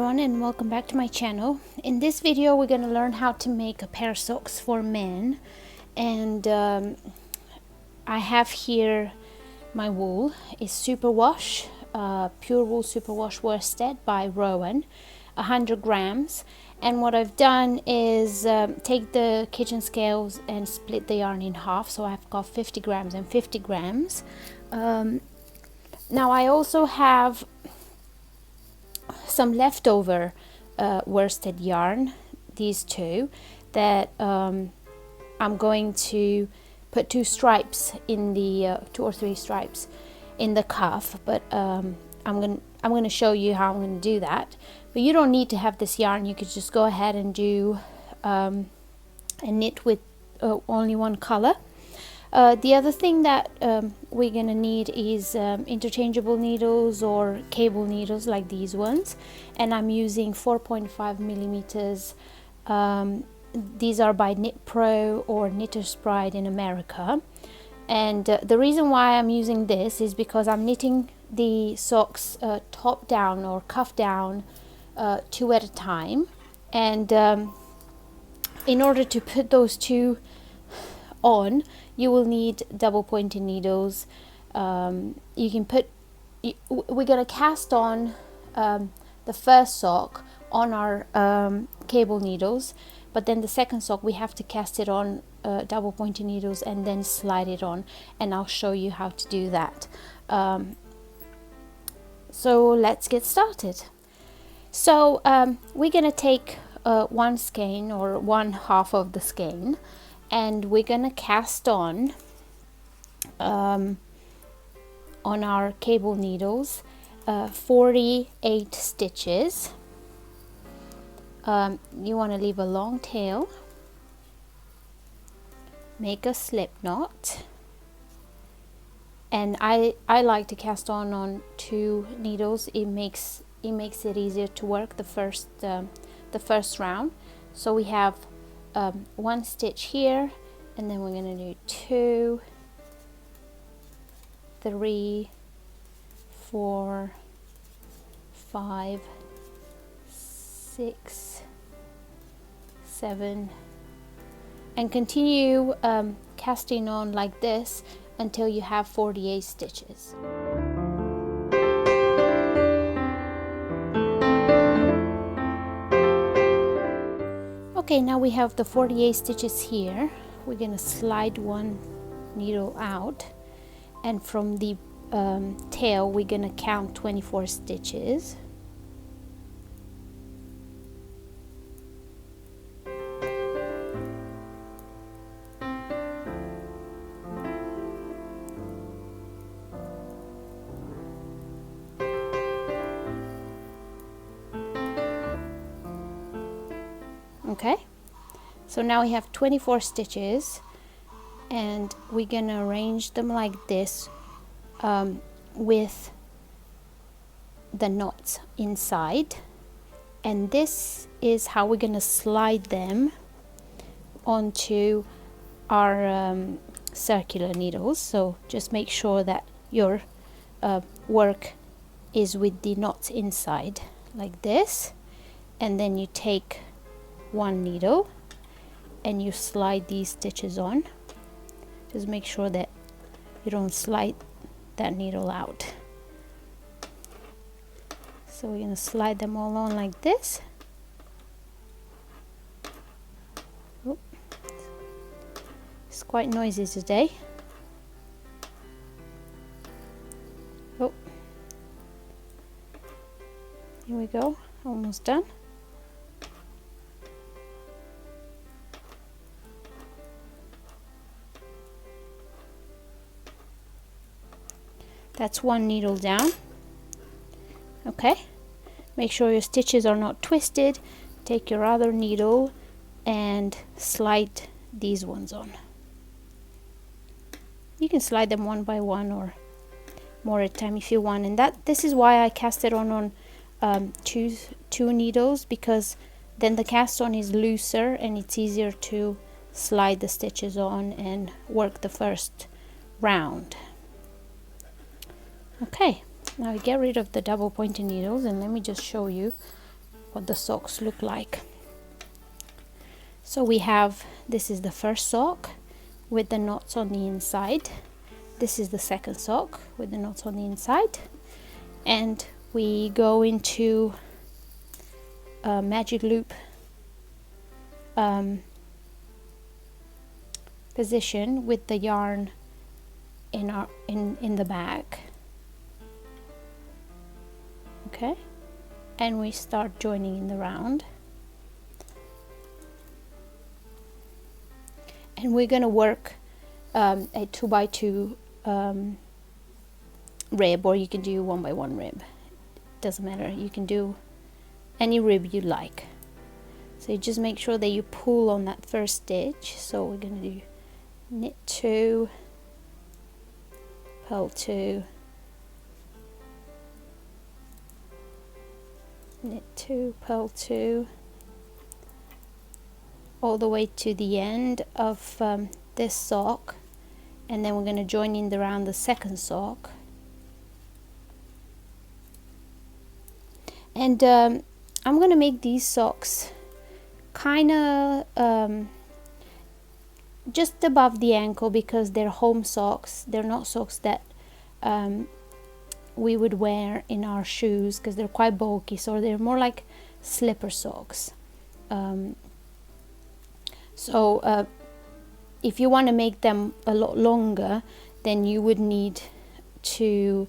everyone, and welcome back to my channel. In this video we're going to learn how to make a pair of socks for men. And I have here my wool. It's superwash, pure wool superwash worsted by Rowan, 100 grams. And what I've done is take the kitchen scales and split the yarn in half, so I've got 50 grams and 50 grams. Now I also have some leftover worsted yarn, these two, that I'm going to put two stripes in the 2 or 3 stripes in the cuff, but I'm going to show you how I'm going to do that. But you don't need to have this yarn. You could just go ahead and do and knit with only one color. The other thing that we're gonna need is interchangeable needles or cable needles like these ones, and I'm using 4.5 millimeters. These are by Knit Pro or Knitter's Pride in America, and the reason why I'm using this is because I'm knitting the socks top down or cuff down 2 at a time, and in order to put those two on, you will need double pointed needles. You can put, we're going to cast on the first sock on our cable needles, but then the second sock we have to cast it on double pointed needles and then slide it on, and I'll show you how to do that. So let's get started. So we're going to take one skein or one half of the skein, and we're gonna cast on our cable needles 48 stitches. You want to leave a long tail, make a slip knot, and I like to cast on 2 needles. It makes it easier to work the first round. So we have 1 stitch here, and then we're going to do 2, 3, 4, 5, 6, 7, and continue casting on like this until you have 48 stitches. Okay, now we have the 48 stitches here. We're going to slide one needle out, and from the tail we're going to count 24 stitches. Okay, so now we have 24 stitches, and we're gonna arrange them like this with the knots inside, and this is how we're gonna slide them onto our circular needles. So just make sure that your work is with the knots inside like this, and then you take 1 needle and you slide these stitches on. Just make sure that you don't slide that needle out. So we're going to slide them all on like this. Oh, it's quite noisy today. Oh, here we go, almost done. That's 1 needle down. Okay, make sure your stitches are not twisted. Take your other needle and slide these ones on. You can slide them one by one or more at a time if you want, and this is why I cast it on two needles, because then the cast on is looser and it's easier to slide the stitches on and work the first round. Okay, now we get rid of the double pointed needles, and let me just show you what the socks look like. So we have, this is the first sock with the knots on the inside. This is the second sock with the knots on the inside. And we go into a magic loop position with the yarn in the back. Okay, and we start joining in the round, and we're gonna work a 2x2 rib, or you can do 1x1 rib, doesn't matter, you can do any rib you like. So you just make sure that you pull on that first stitch. So we're gonna do knit 2, purl 2, knit 2, purl 2, all the way to the end of this sock, and then we're going to join in around the second sock. And I'm going to make these socks kind of just above the ankle, because they're home socks. They're not socks that we would wear in our shoes, because they're quite bulky, so they're more like slipper socks. So if you want to make them a lot longer, then you would need to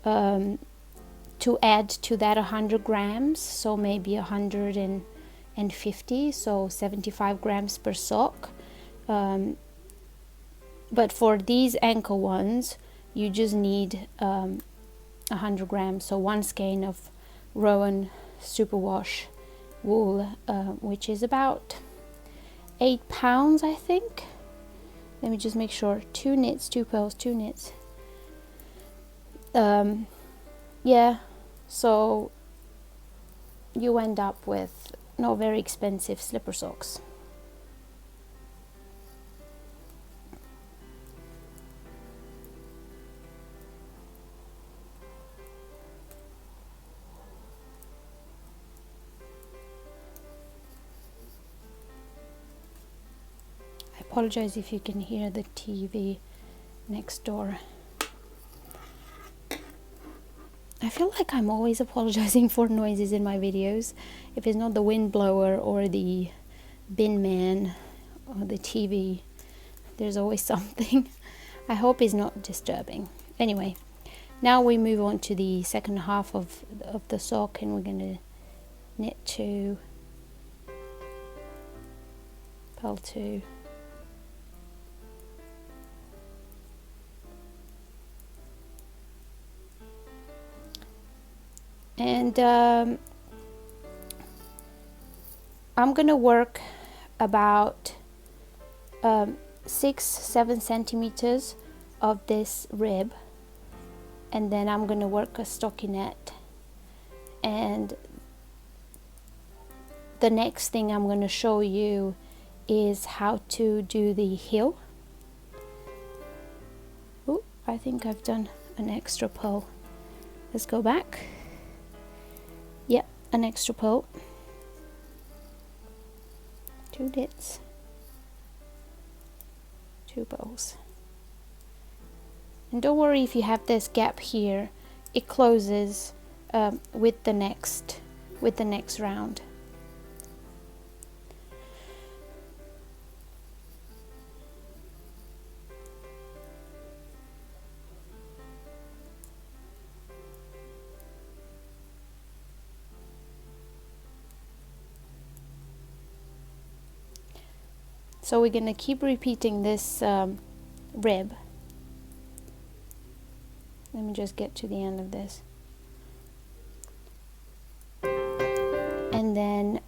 add to that 100 grams, so maybe 150, so 75 grams per sock. But for these ankle ones, you just need 100 grams, so 1 skein of Rowan superwash wool, which is about 8 pounds, I think. Let me just make sure. 2 knits, 2 purls, 2 knits. Yeah, so you end up with not very expensive slipper socks. I apologize if you can hear the TV next door. I feel like I'm always apologizing for noises in my videos. If it's not the wind blower or the bin man or the TV, there's always something. I hope it's not disturbing. Anyway, now we move on to the second half of the sock, and we're going to knit 2, purl 2, and I'm gonna work about 6-7 centimeters of this rib, and then I'm gonna work a stockinette. And the next thing I'm gonna show you is how to do the heel. Oh, I think I've done an extra purl. Let's go back. Yep, an extra purl. 2 knits, 2 purls. And don't worry if you have this gap here, it closes with the next round. So we're gonna keep repeating this rib. Let me just get to the end of this. And then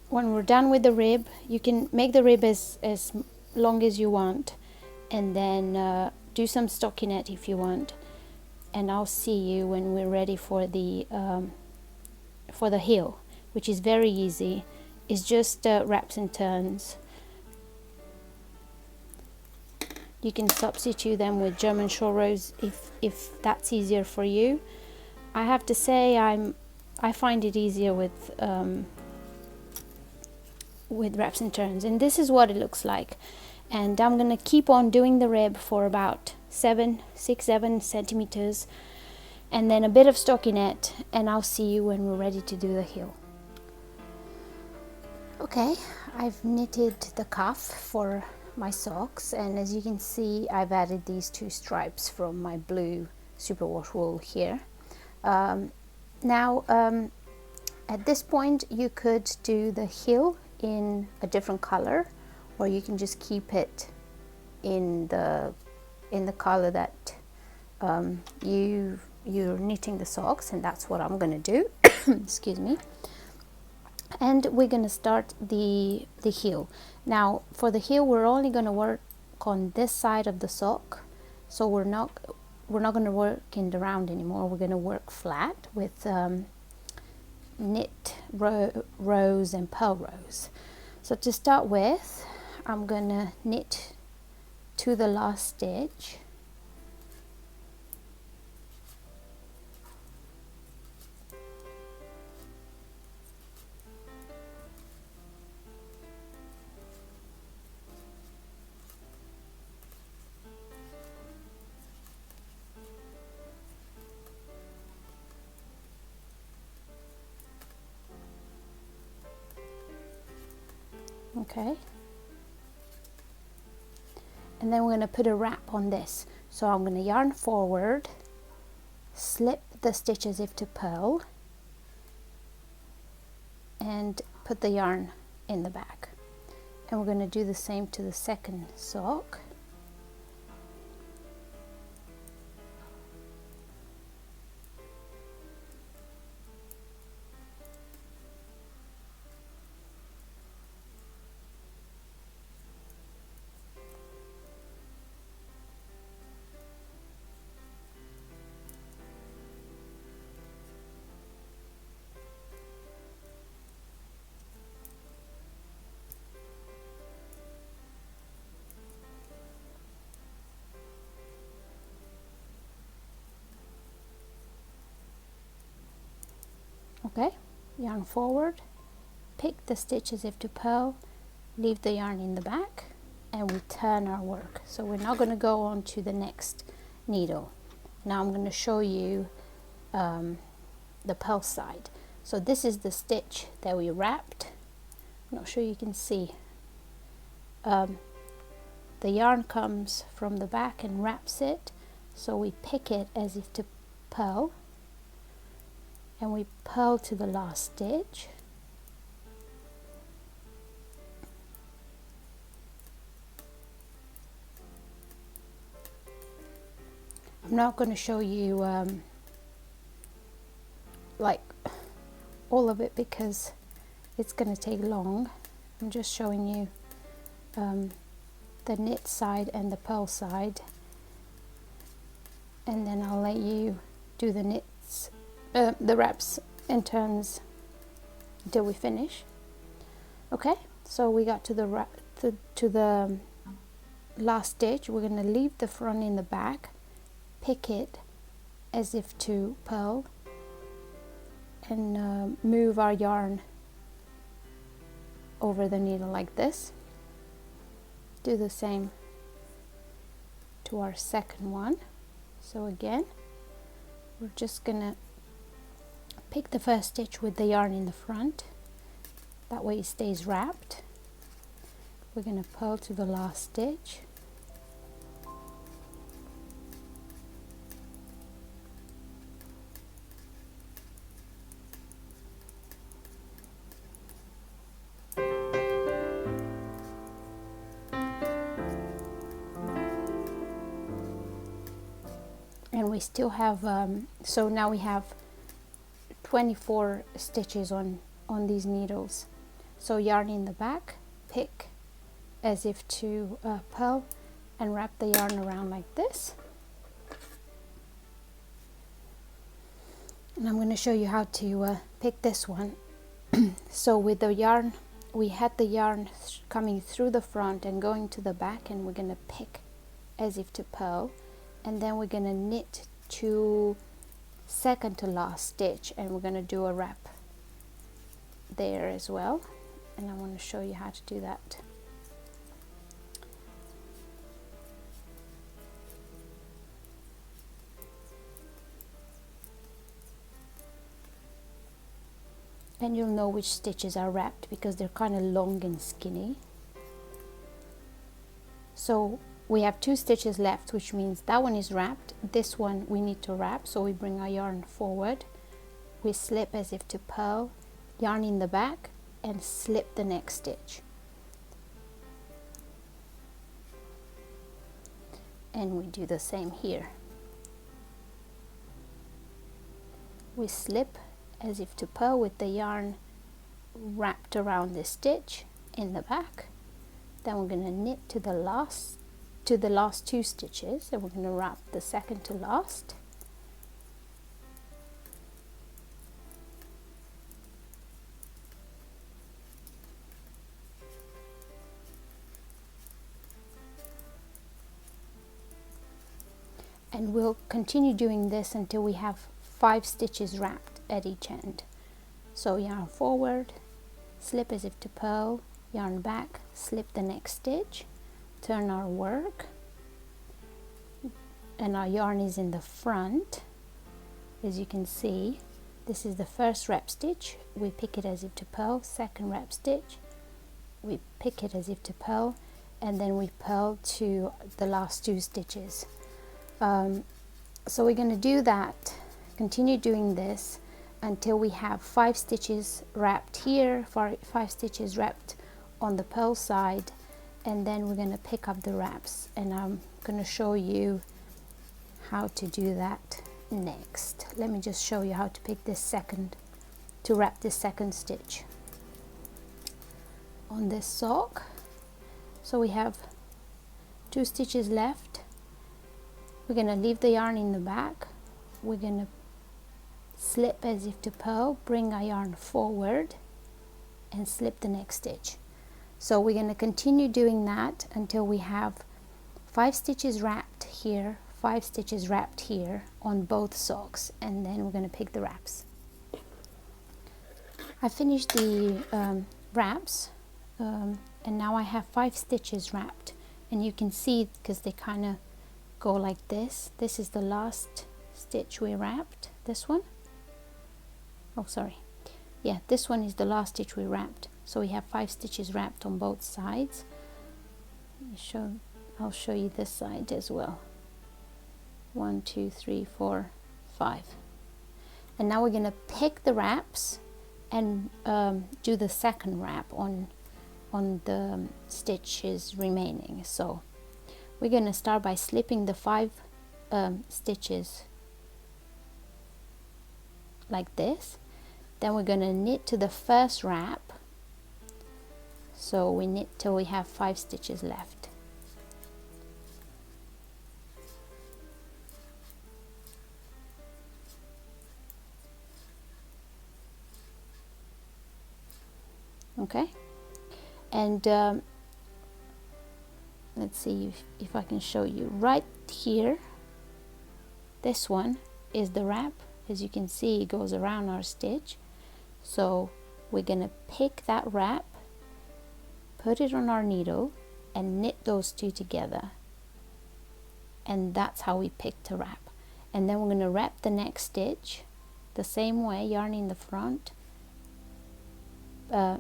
when we're done with the rib, you can make the rib as long as you want, and then do some stockinette if you want. And I'll see you when we're ready for the heel, which is very easy. It's just wraps and turns. You can substitute them with German short rows if that's easier for you. I have to say I'm I find it easier with wraps and turns, and this is what it looks like. And I'm gonna keep on doing the rib for about 6 7 centimeters, and then a bit of stockinette, and I'll see you when we're ready to do the heel. Okay, I've knitted the cuff for my socks, and as you can see, I've added these 2 stripes from my blue superwash wool here. Now at this point you could do the heel in a different color, or you can just keep it in the color that you're knitting the socks, and that's what I'm gonna do. Excuse me. And we're gonna start the heel. Now for the heel, we're only gonna work on this side of the sock, so we're not gonna work in the round anymore. We're gonna work flat with knit rows and purl rows. So to start with, I'm gonna knit to the last stitch, okay, and then we're going to put a wrap on this. So I'm going to yarn forward, slip the stitch as if to purl, and put the yarn in the back. And we're going to do the same to the second sock. Okay, yarn forward, pick the stitch as if to purl, leave the yarn in the back, and we turn our work. So we're now going to go on to the next needle. Now I'm going to show you the purl side. So this is the stitch that we wrapped. I'm not sure you can see. The yarn comes from the back and wraps it, so we pick it as if to purl, and we purl to the last stitch. I'm not going to show you like all of it because it's going to take long. I'm just showing you the knit side and the purl side, and then I'll let you do the knits, the wraps and turns until we finish. Okay, so we got to the last stitch. We're going to leave the front in the back, pick it as if to purl, and move our yarn over the needle like this. Do the same to our second one. So again, we're just gonna pick the first stitch with the yarn in the front, that way it stays wrapped. We're gonna purl to the last stitch, and we still have so now we have 24 stitches on these needles. So yarn in the back, pick as if to purl, and wrap the yarn around like this. And I'm going to show you how to pick this one. So with the yarn, we had the yarn coming through the front and going to the back, and we're going to pick as if to purl, and then we're going to knit to second to last stitch, and we're going to do a wrap there as well, and I want to show you how to do that. And you'll know which stitches are wrapped because they're kind of long and skinny. So we have 2 stitches left, which means that one is wrapped. This one we need to wrap, so we bring our yarn forward, we slip as if to purl, yarn in the back, and slip the next stitch. And we do the same here. We slip as if to purl with the yarn wrapped around the stitch in the back. Then we're going to knit to the last 2 stitches, and we're going to wrap the second to last. And we'll continue doing this until we have 5 stitches wrapped at each end. So yarn forward, slip as if to purl, yarn back, slip the next stitch, turn our work, and our yarn is in the front. As you can see, this is the first wrap stitch, we pick it as if to purl, second wrap stitch, we pick it as if to purl, and then we purl to the last 2 stitches. So we're going to do that, continue doing this until we have 5 stitches wrapped here, 5 stitches wrapped on the purl side, and then we're going to pick up the wraps, and I'm going to show you how to do that next. Let me just show you how to pick this to wrap this second stitch on this sock. So we have 2 stitches left. We're going to leave the yarn in the back, we're going to slip as if to purl, bring our yarn forward, and slip the next stitch. So we're going to continue doing that until we have 5 stitches wrapped here, 5 stitches wrapped here on both socks, and then we're going to pick the wraps. I finished the wraps, and now I have 5 stitches wrapped, and you can see because they kind of go like this. This is the last stitch we wrapped, this one. Oh, sorry. Yeah, this one is the last stitch we wrapped. So we have 5 stitches wrapped on both sides. I'll show you this side as well. 1, 2, 3, 4, 5. And now we're going to pick the wraps and do the second wrap on the stitches remaining. So we're going to start by slipping the 5 stitches like this. Then we're going to knit to the first wrap. So we knit till we have 5 stitches left. Okay, and let's see if I can show you right here. This one is the wrap. As you can see, it goes around our stitch. So we're gonna pick that wrap, put it on our needle, and knit those 2 together, and that's how we picked a wrap. And then we're going to wrap the next stitch the same way, yarn in the front,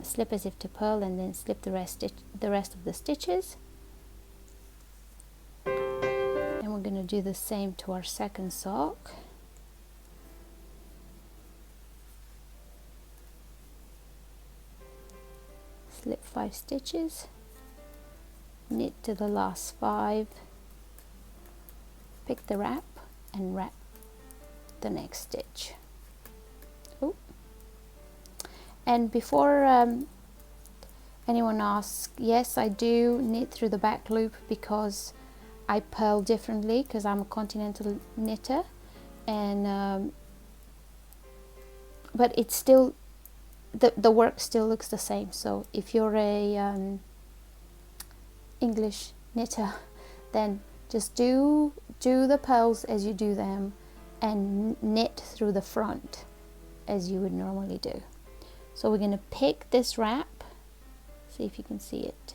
slip as if to purl, and then slip the rest of the stitches. And we're going to do the same to our second sock. Slip 5 stitches, knit to the last 5, pick the wrap, and wrap the next stitch. Ooh. And before anyone asks, yes, I do knit through the back loop because I purl differently, because I'm a continental knitter, and but it's still the work still looks the same. So if you're a English knitter, then just do the purls as you do them, and knit through the front as you would normally do. So we're going to pick this wrap, see if you can see it.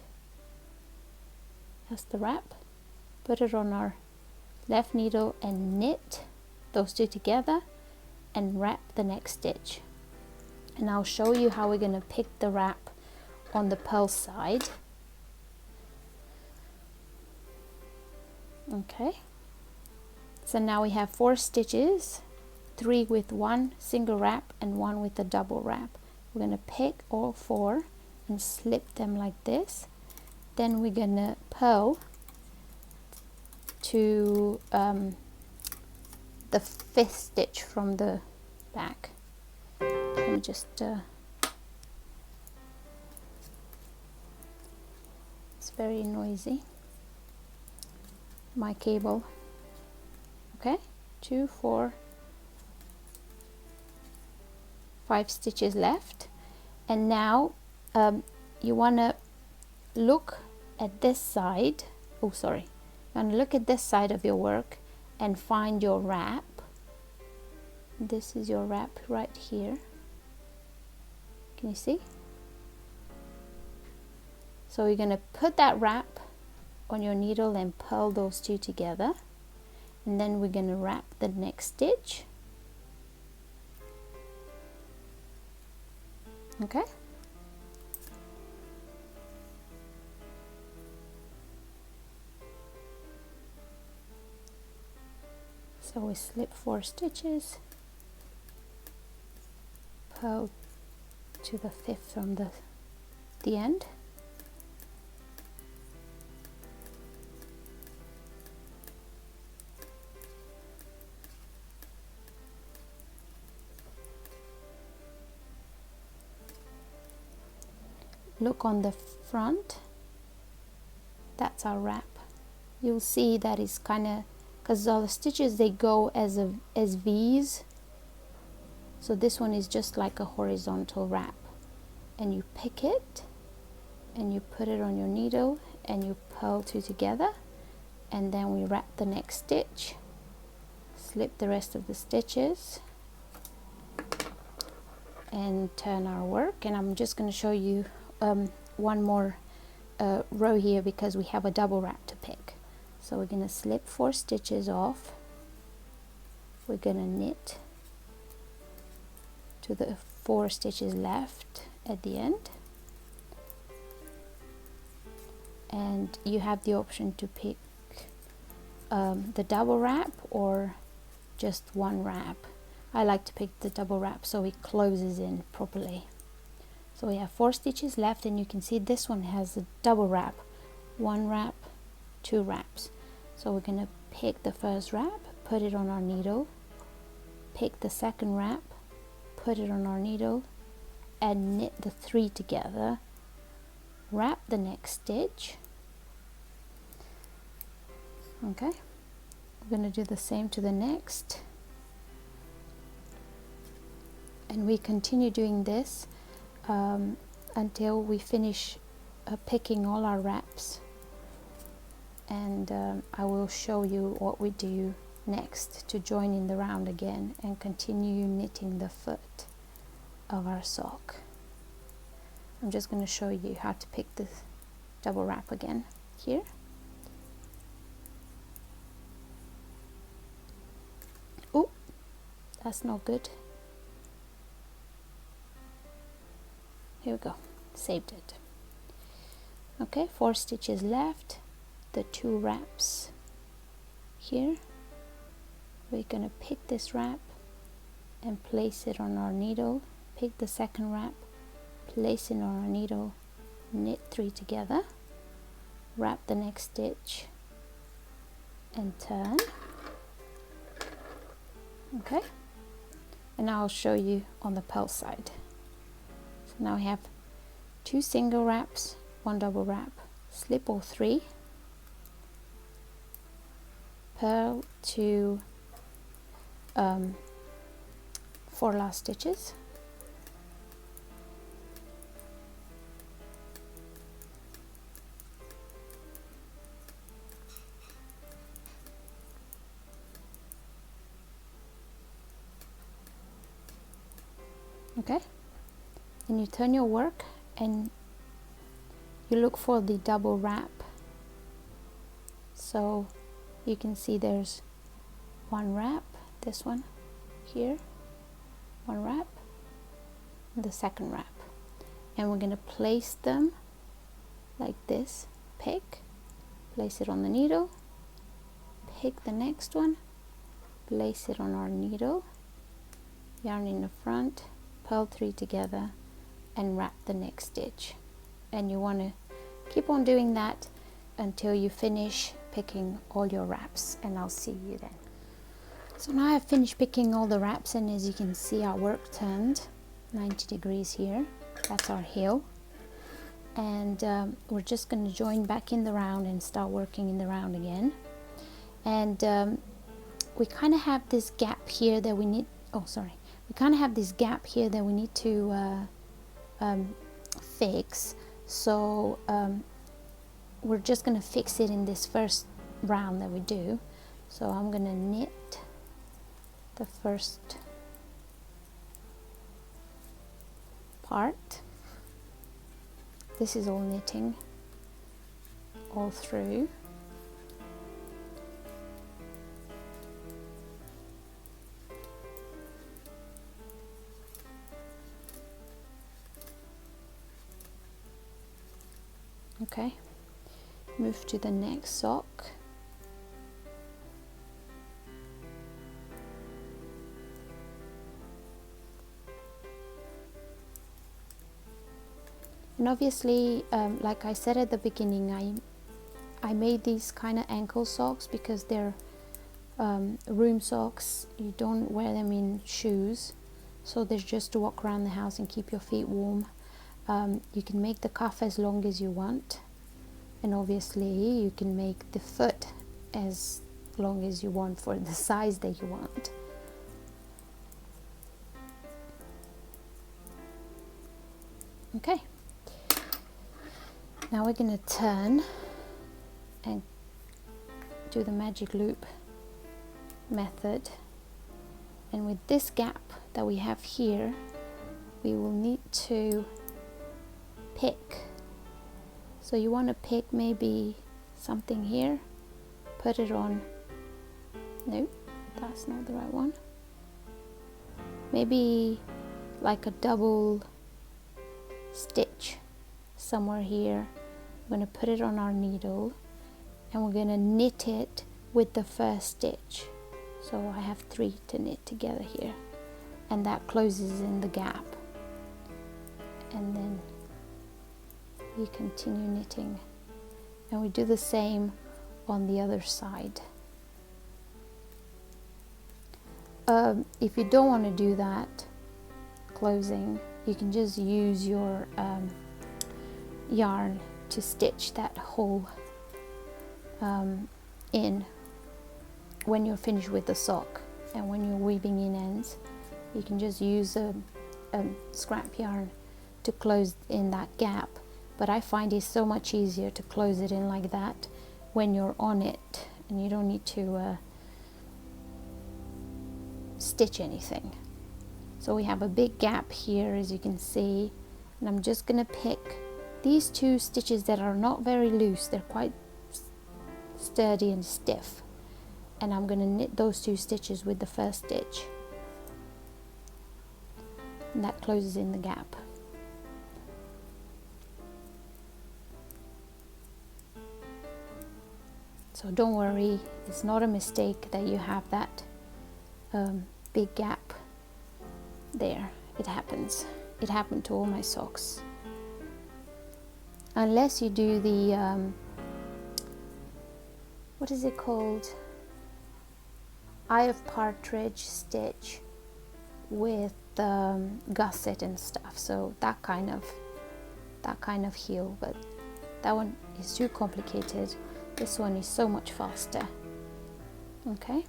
That's the wrap. Put it on our left needle and knit those two together and wrap the next stitch. And I'll show you how we're going to pick the wrap on the pearl side. Okay, so now we have 4 stitches, 3 with one single wrap and 1 with a double wrap. We're going to pick all 4 and slip them like this. Then we're going to purl to the 5th stitch from the back. Let me just it's very noisy, my cable. Okay, 2, 4, 5 stitches left. And now you want to look at this side. Oh, sorry. You want to look at this side of your work and find your wrap. This is your wrap right here. Can you see? So you're going to put that wrap on your needle and purl those two together, and then we're going to wrap the next stitch. Okay, so we slip 4 stitches, purl to the 5th from the end, look on the front. That's our wrap. You'll see that it's kind of, because all the stitches they go as V's, so this one is just like a horizontal wrap, and you pick it and you put it on your needle and you purl 2 together, and then we wrap the next stitch, slip the rest of the stitches and turn our work. And I'm just going to show you one more row here because we have a double wrap to pick. So we're going to slip 4 stitches off, we're going to knit to the 4 stitches left at the end, and you have the option to pick the double wrap or just one wrap. I like to pick the double wrap so it closes in properly. So we have 4 stitches left, and you can see this one has a double wrap, 1 wrap, 2 wraps. So we're going to pick the first wrap, put it on our needle, pick the second wrap, put it on our needle and knit the 3 together, wrap the next stitch. Okay, we're going to do the same to the next, and we continue doing this until we finish picking all our wraps, and I will show you what we do next to join in the round again and continue knitting the foot of our sock. I'm just going to show you how to pick this double wrap again here. Oh, that's not good. Here we go, saved it. Okay, 4 stitches left, the 2 wraps here. We're going to pick this wrap and place it on our needle, pick the second wrap, place it on our needle, knit 3 together, wrap the next stitch and turn. Okay, and I'll show you on the purl side. So now we have 2 single wraps, 1 double wrap, slip all 3, purl to 4 last stitches, Okay, and you turn your work and you look for the double wrap. So you can see there's one wrap, this one here, one wrap, and the second wrap, and we're going to place them like this. Pick, place it on the needle, pick the next one, place it on our needle, yarn in the front, purl 3 together, and wrap the next stitch. And you want to keep on doing that until you finish picking all your wraps, and I'll see you then. So now I've finished picking all the wraps, and as you can see, our work turned 90 degrees here. That's our heel, and we're just going to join back in the round and start working in the round again. And we kind of have this gap here that we need, we kind of have this gap here that we need to fix. So we're just going to fix it in this first round that we do. So I'm going to knit the first part. This is all knitting all through. Okay, move to the next sock. And obviously, like I said at the beginning, I made these kind of ankle socks because they're room socks. You don't wear them in shoes, so they're just to walk around the house and keep your feet warm. You can make the cuff as long as you want, and obviously you can make the foot as long as you want for the size that you want. Okay, now we're going to turn and do the magic loop method, and with this gap that we have here, we will need to pick. So you want to pick maybe something here, put it on, no, that's not the right one, maybe like a double stitch somewhere here. We're going to put it on our needle and we're going to knit it with the first stitch. So I have 3 to knit together here, and that closes in the gap, and then you continue knitting, and we do the same on the other side. If you don't want to do that closing, you can just use your yarn to stitch that hole in when you're finished with the sock, and when you're weaving in ends, you can just use a scrap yarn to close in that gap. But I find it so much easier to close it in like that when you're on it, and you don't need to stitch anything. So we have a big gap here, as you can see, and I'm just gonna pick these 2 stitches that are not very loose, they're quite sturdy and stiff, and I'm gonna knit those 2 stitches with the first stitch, and that closes in the gap. So don't worry, it's not a mistake that you have that big gap there. It happens. It happened to all my socks. Unless you do the, what is it called? Eye of partridge stitch with gusset and stuff. So that kind of heel, but that one is too complicated. This one is so much faster. Okay,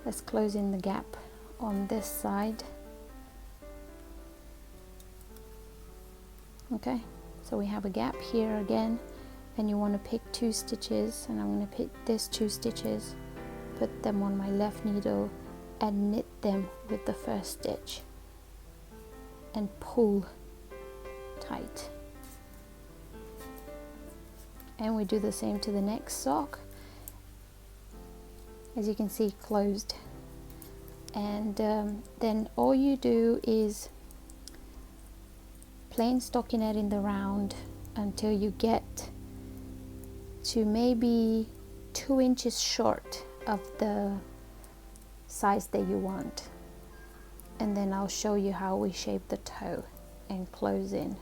let's close in the gap on this side. Okay, so we have a gap here again, and you want to pick 2 stitches, and I'm going to pick these 2 stitches, put them on my left needle and knit them with the first stitch. and pull tight. And we do the same to the next sock. As you can see, closed. And then all you do is plain stockinette in the round until you get to maybe 2 inches short of the size that you want. And then I'll show you how we shape the toe and close in.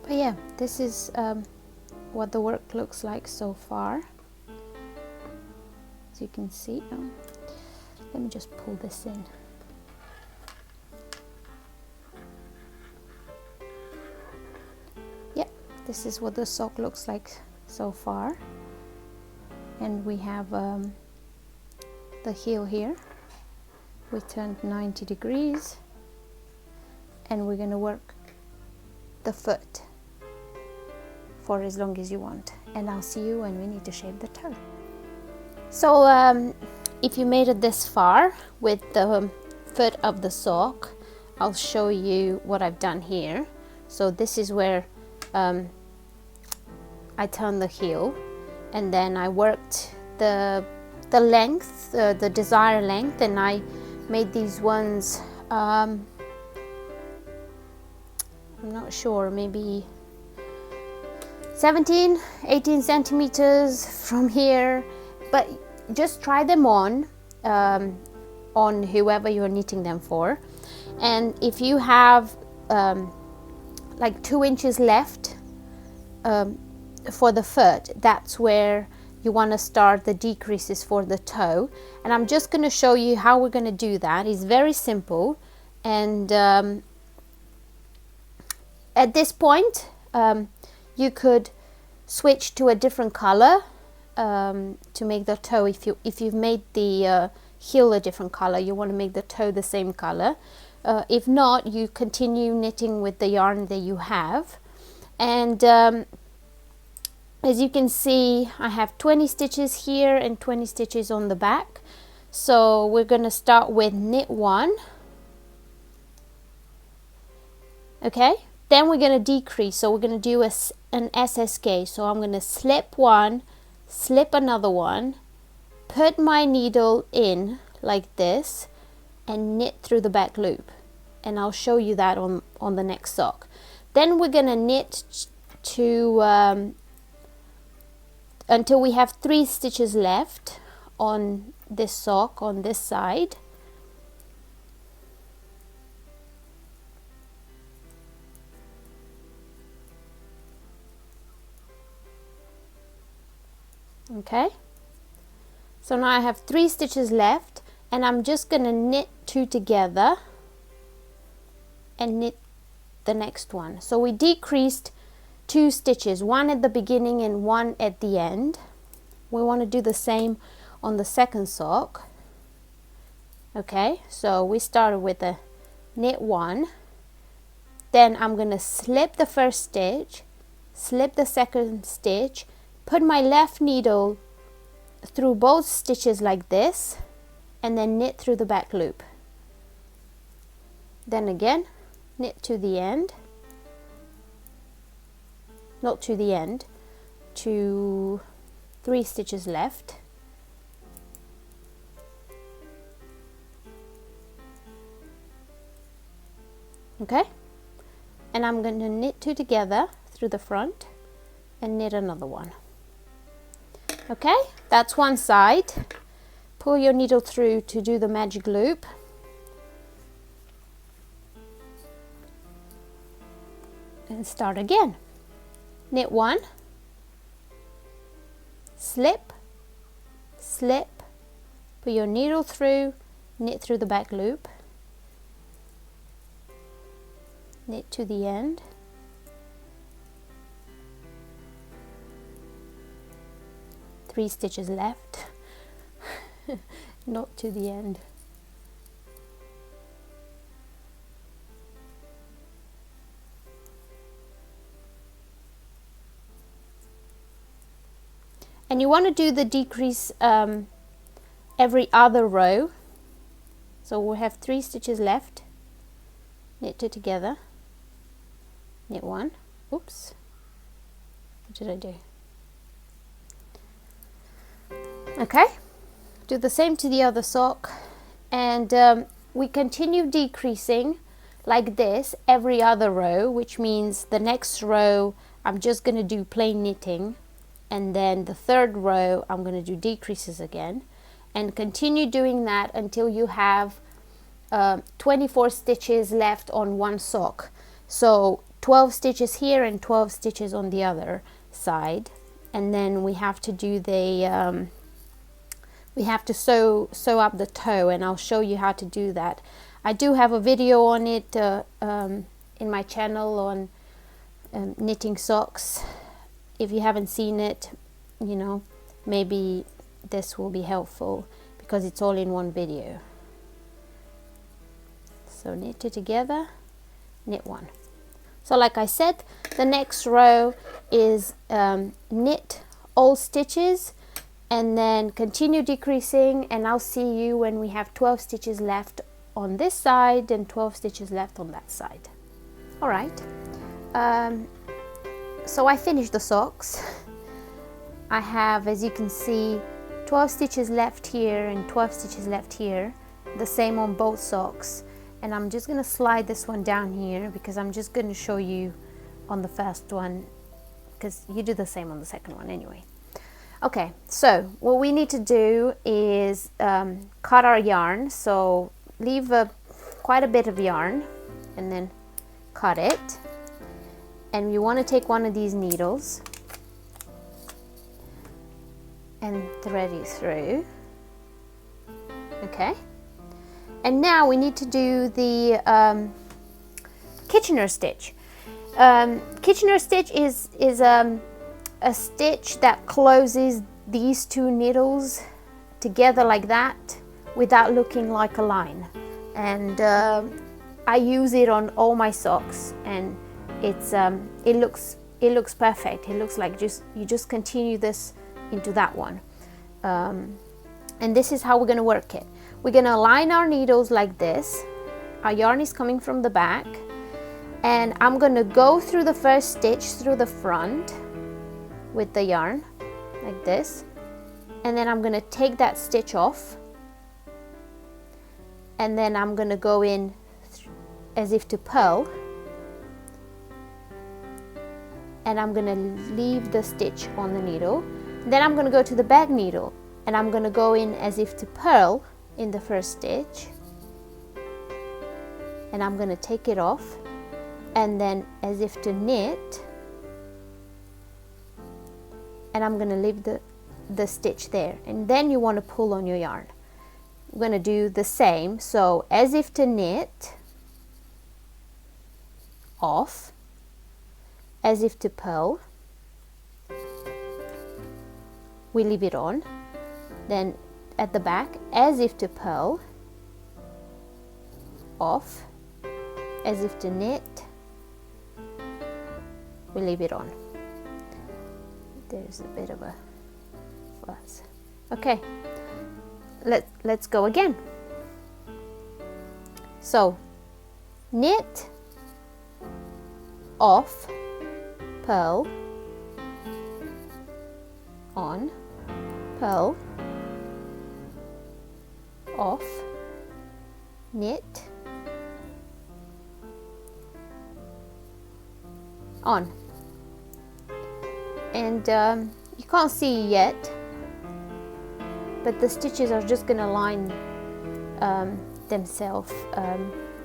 But yeah, this is what the work looks like so far. As you can see, let me just pull this in. Yeah, this is what the sock looks like so far. And we have the heel here. We turned 90 degrees, and we're going to work the foot for as long as you want, and I'll see you when we need to shape the toe. So if you made it this far with the foot of the sock, I'll show you what I've done here. So this is where I turned the heel, and then I worked the length, the desired length, and I made these ones, I'm not sure, maybe 17, 18 centimeters from here, but just try them on whoever you're knitting them for. And if you have like 2 inches left for the foot, that's where you want to start the decreases for the toe. And I'm just going to show you how we're going to do that. It's very simple, and at this point you could switch to a different color to make the toe. If you've made the heel a different color, you want to make the toe the same color. If not, you continue knitting with the yarn that you have. And as you can see, I have 20 stitches here and 20 stitches on the back. So we're going to start with knit 1. Okay, then we're going to decrease. So we're going to do an SSK. So I'm going to slip 1, slip another one, put my needle in like this, and knit through the back loop. And I'll show you that on the next sock. Then we're going to knit to until we have 3 stitches left on this sock on this side. Okay, so now I have 3 stitches left, and I'm just going to knit 2 together and knit the next one. So we decreased 2 stitches, 1 at the beginning and 1 at the end. We want to do the same on the second sock. Okay, so we started with a knit 1, then I'm going to slip the first stitch, slip the second stitch, put my left needle through both stitches like this, and then knit through the back loop. Then again, knit to the end, not to the end, to 3 stitches left. Okay, and I'm going to knit 2 together through the front and knit another one. Okay, that's one side. Pull your needle through to do the magic loop. And start again. Knit 1, slip, slip, put your needle through, knit through the back loop, knit to the end, three stitches left, not to the end. And you want to do the decrease and every other row. So we have 3 stitches left. Knit 2 together, knit 1. Oops, what did I do? Okay, do the same to the other sock, and we continue decreasing like this every other row, which means the next row I'm just going to do plain knitting, and then the third row I'm going to do decreases again, and continue doing that until you have 24 stitches left on one sock. So 12 stitches here and 12 stitches on the other side, and then we have to do the we have to sew up the toe, and I'll show you how to do that. I do have a video on it in my channel on knitting socks. If you haven't seen it, you know, maybe this will be helpful because it's all in one video. So knit 2 together, knit 1. So like I said, the next row is knit all stitches and then continue decreasing, and I'll see you when we have 12 stitches left on this side and 12 stitches left on that side. All right, so I finished the socks. I have, as you can see, 12 stitches left here and 12 stitches left here, the same on both socks. And I'm just going to slide this one down here because I'm just going to show you on the first one, because you do the same on the second one anyway. Okay, so what we need to do is cut our yarn. So leave quite a bit of yarn and then cut it. And you want to take one of these needles and thread it through. Okay. And now we need to do the Kitchener stitch. Kitchener stitch is a stitch that closes these 2 needles together like that without looking like a line. And I use it on all my socks, and it's it looks perfect. It looks like you just continue this into that one. And this is how we're going to work it. We're going to align our needles like this. Our yarn is coming from the back, and I'm going to go through the first stitch through the front with the yarn like this, and then I'm going to take that stitch off, and then I'm going to go in as if to purl, and I'm going to leave the stitch on the needle. Then I'm going to go to the back needle, and I'm going to go in as if to purl in the first stitch, and I'm going to take it off, and then as if to knit, and I'm going to leave the stitch there, and then you want to pull on your yarn. I'm going to do the same. So as if to knit, off, as if to purl, we leave it on, then at the back, as if to purl, off, as if to knit, we leave it on. There's a bit of a fuss. Okay, let's go again. So knit, off, purl, on, purl, off, knit, on. And you can't see yet, but the stitches are just gonna line themselves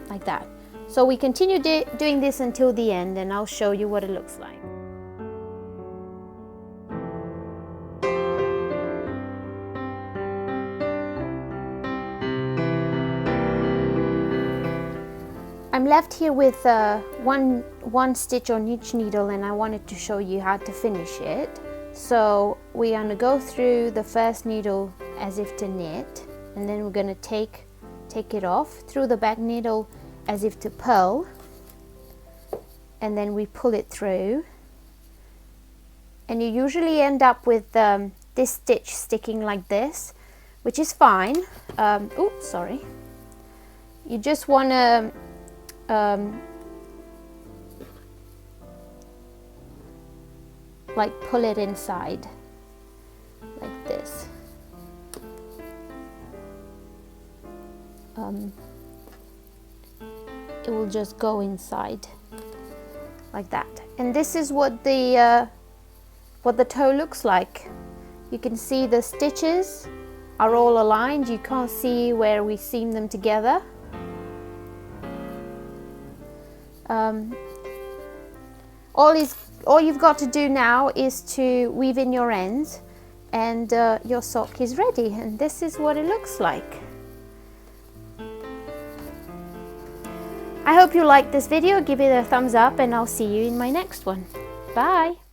like that. So we continue doing this until the end, and I'll show you what it looks like. I'm left here with one stitch on each needle, and I wanted to show you how to finish it. So we're going to go through the first needle as if to knit, and then we're going to take it off through the back needle as if to purl, and then we pull it through, and you usually end up with this stitch sticking like this, which is fine. Oh, sorry. You just want to like pull it inside like this. It will just go inside like that, and this is what the toe looks like. You can see the stitches are all aligned. You can't see where we seam them together. All you've got to do now is to weave in your ends, and your sock is ready, and this is what it looks like. I hope you liked this video. Give it a thumbs up, and I'll see you in my next one. Bye!